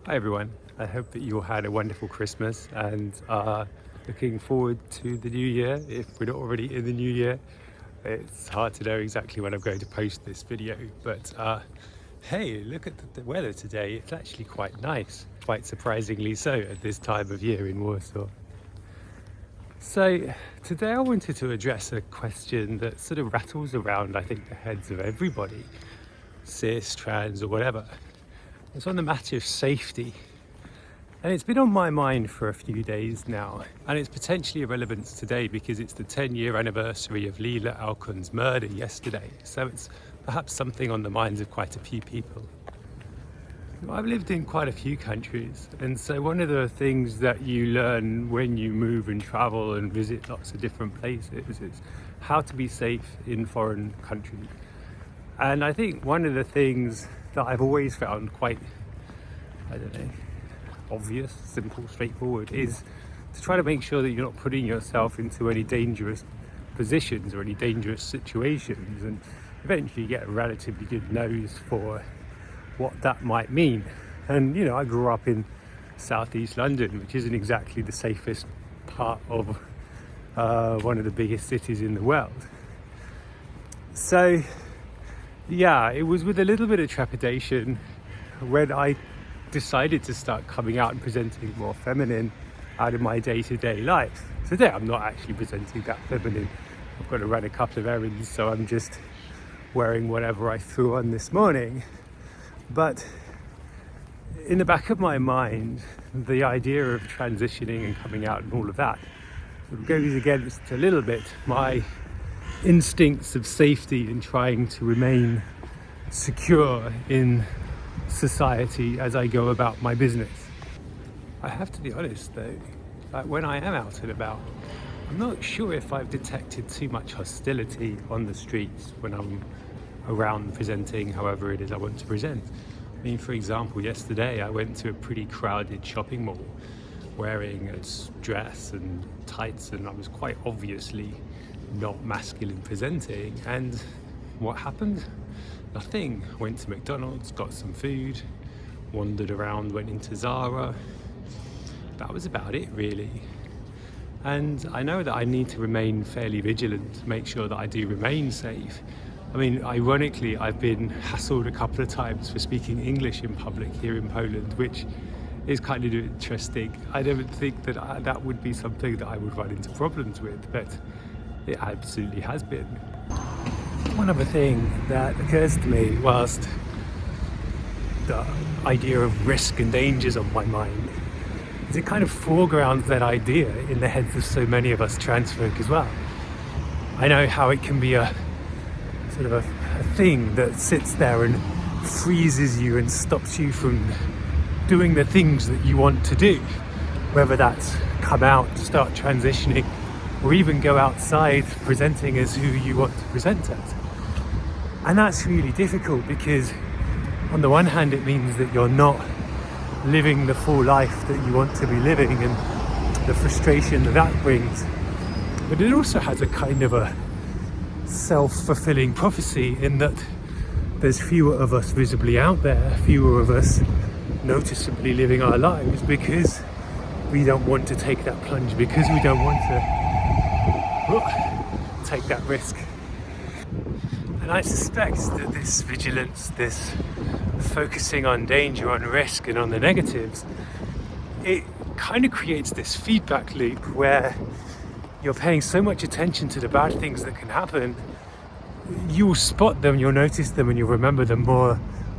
Hi everyone, I hope that you all had a wonderful Christmas and are looking forward to the new year. If we're not already in the new year, it's hard to know exactly when I'm going to post this video, but hey, look at the weather today. It's actually quite nice, quite surprisingly so at this time of year in Warsaw. So today I wanted to address a question that sort of rattles around, I think, the heads of everybody, cis, trans or whatever. It's on the matter of safety. And it's been on my mind for a few days now, and it's potentially of relevance today because it's the 10-year anniversary of Leila Alkun's murder yesterday. So it's perhaps something on the minds of quite a few people. I've lived in quite a few countries, and so one of the things that you learn when you move and travel and visit lots of different places is how to be safe in foreign countries. And I think one of the things that I've always found quite, obvious, simple, straightforward, is to try to make sure that you're not putting yourself into any dangerous positions or any dangerous situations, and eventually you get a relatively good nose for what that might mean. And I grew up in southeast London, which isn't exactly the safest part of one of the biggest cities in the world. So yeah, it was with a little bit of trepidation when I decided to start coming out and presenting more feminine out of my day-to-day life. Today I'm not actually presenting that feminine. I've got to run a couple of errands, so I'm just wearing whatever I threw on this morning. But in the back of my mind, the idea of transitioning and coming out and all of that goes against a little bit my instincts of safety and trying to remain secure in society as I go about my business. I have to be honest though, when I am out and about, I'm not sure if I've detected too much hostility on the streets when I'm around presenting however it is I want to present. I mean, for example, yesterday I went to a pretty crowded shopping mall wearing a dress and tights, and I was quite obviously not masculine presenting, and what happened? Nothing. Went to McDonald's, got some food, wandered around, went into Zara. That was about it really. And I know that I need to remain fairly vigilant to make sure that I do remain safe. I mean, ironically, I've been hassled a couple of times for speaking English in public here in Poland, which is kind of interesting. I don't think that that would be something that I would run into problems with, but it absolutely has been. One other thing that occurs to me whilst the idea of risk and danger is on my mind is it kind of foregrounds that idea in the heads of so many of us trans folk as well. I know how it can be a sort of a thing that sits there and freezes you and stops you from doing the things that you want to do, whether that's come out, start transitioning, or even go outside presenting as who you want to present as. And that's really difficult because on the one hand it means that you're not living the full life that you want to be living and the frustration that brings. But it also has a kind of a self-fulfilling prophecy in that there's fewer of us visibly out there, fewer of us noticeably living our lives because we don't want to take that plunge, because we don't want to take that risk. And I suspect that this vigilance, this focusing on danger, on risk and on the negatives, it kind of creates this feedback loop where you're paying so much attention to the bad things that can happen, you'll spot them, you'll notice them, and you'll remember them more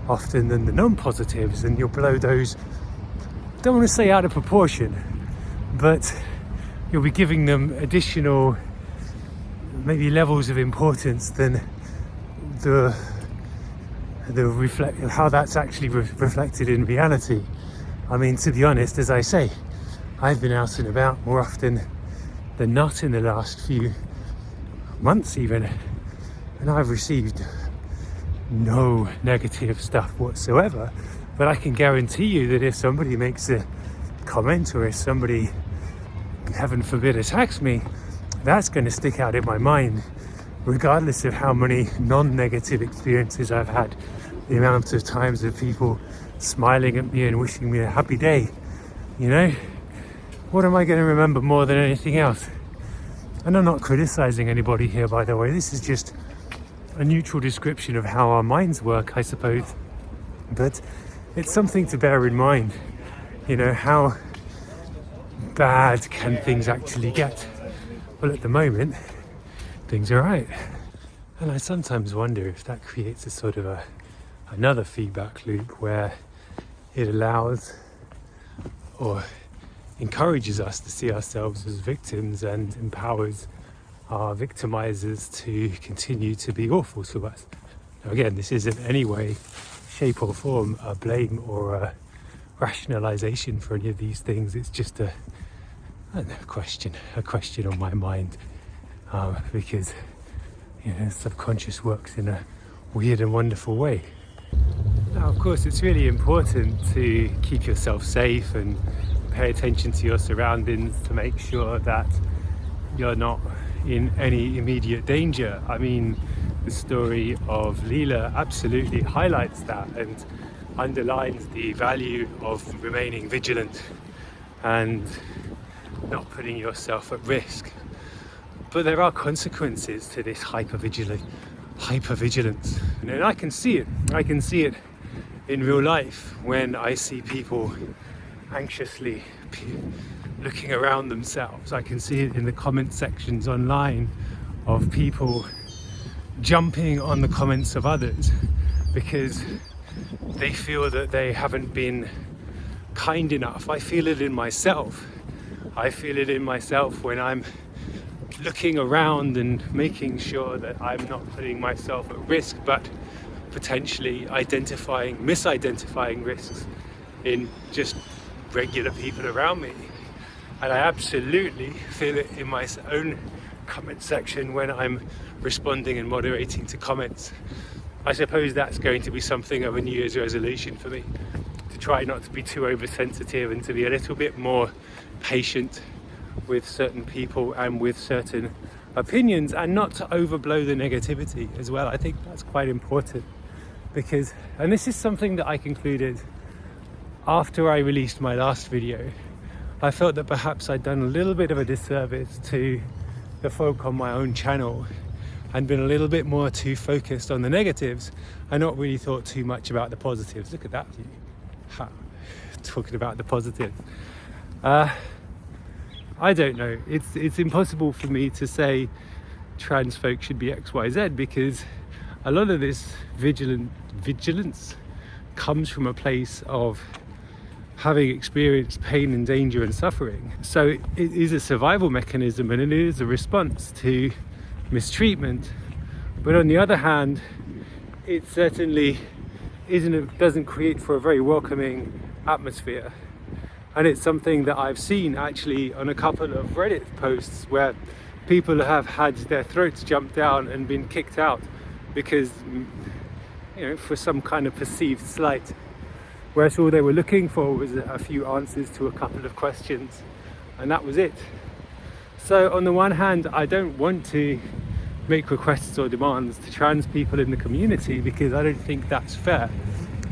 often than the non-positives, and you'll blow those, don't want to say out of proportion, but you'll be giving them additional maybe levels of importance than the reflect how that's actually reflected in reality. I mean, to be honest, as I say, I've been out and about more often than not in the last few months even, and I've received no negative stuff whatsoever. But I can guarantee you that if somebody makes a comment, or if somebody, heaven forbid, attacks me, that's going to stick out in my mind regardless of how many non-negative experiences I've had, the amount of times of people smiling at me and wishing me a happy day, you know? What am I going to remember more than anything else? And I'm not criticizing anybody here, by the way. This is just a neutral description of how our minds work, I suppose. But it's something to bear in mind, you know, how bad can things actually get? Well, at the moment, things are right. And I sometimes wonder if that creates a sort of another feedback loop where it allows or encourages us to see ourselves as victims and empowers our victimizers to continue to be awful to us. Now again, this isn't any way, shape or form a blame or a rationalization for any of these things. It's just a question on my mind, because you know, subconscious works in a weird and wonderful way. Now, of course, it's really important to keep yourself safe and pay attention to your surroundings to make sure that you're not in any immediate danger. I mean, the story of Leela absolutely highlights that and underlines the value of remaining vigilant and not putting yourself at risk. But there are consequences to this hyper-vigilance. And I can see it in real life when I see people anxiously looking around themselves. I can see it in the comment sections online of people jumping on the comments of others because they feel that they haven't been kind enough. I feel it in myself. When I'm looking around and making sure that I'm not putting myself at risk, but potentially misidentifying risks in just regular people around me. And I absolutely feel it in my own comment section when I'm responding and moderating to comments. I suppose that's going to be something of a New Year's resolution for me, to try not to be too oversensitive and to be a little bit more patient with certain people and with certain opinions, and not to overblow the negativity as well. I think that's quite important because, and this is something that I concluded after I released my last video, I felt that perhaps I'd done a little bit of a disservice to the folk on my own channel and been a little bit more too focused on the negatives and not really thought too much about the positives. Look at that view. Talking about the positives. I don't know. It's impossible for me to say trans folk should be X, Y, Z, because a lot of this vigilance comes from a place of having experienced pain and danger and suffering. So it is a survival mechanism and it is a response to mistreatment. But on the other hand, it certainly doesn't create for a very welcoming atmosphere. And it's something that I've seen actually on a couple of Reddit posts where people have had their throats jumped down and been kicked out because, you know, for some kind of perceived slight. Whereas all they were looking for was a few answers to a couple of questions, and that was it. So on the one hand, I don't want to make requests or demands to trans people in the community because I don't think that's fair,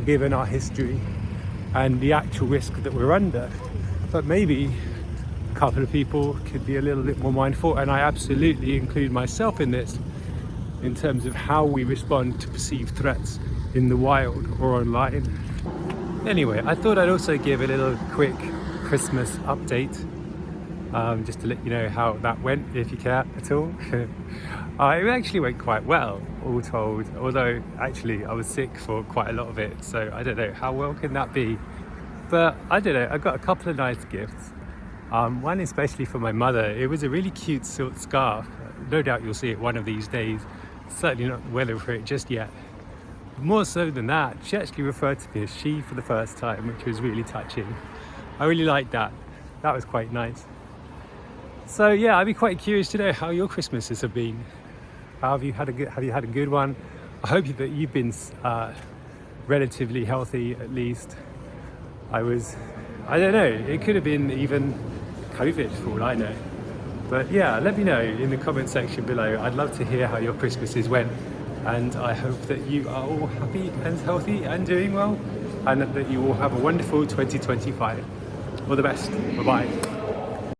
given our history and the actual risk that we're under. But maybe a couple of people could be a little bit more mindful, and I absolutely include myself in this, in terms of how we respond to perceived threats in the wild or online. Anyway, I thought I'd also give a little quick Christmas update, just to let you know how that went, if you care at all. It actually went quite well, all told, although actually I was sick for quite a lot of it, so I don't know, how well can that be? But I don't know, I got a couple of nice gifts. One especially for my mother. It was a really cute silk scarf. No doubt you'll see it one of these days. Certainly not the weather for it just yet. More so than that, she actually referred to me as she for the first time, which was really touching. I really liked that. That was quite nice. So yeah, I'd be quite curious to know how your Christmases have been. Have you had a good one? I hope that you've been relatively healthy, at least. I don't know, it could have been even COVID for all I know. But yeah, let me know in the comment section below. I'd love to hear how your Christmases went. And I hope that you are all happy and healthy and doing well. and that you all have a wonderful 2025. All the best. Bye bye.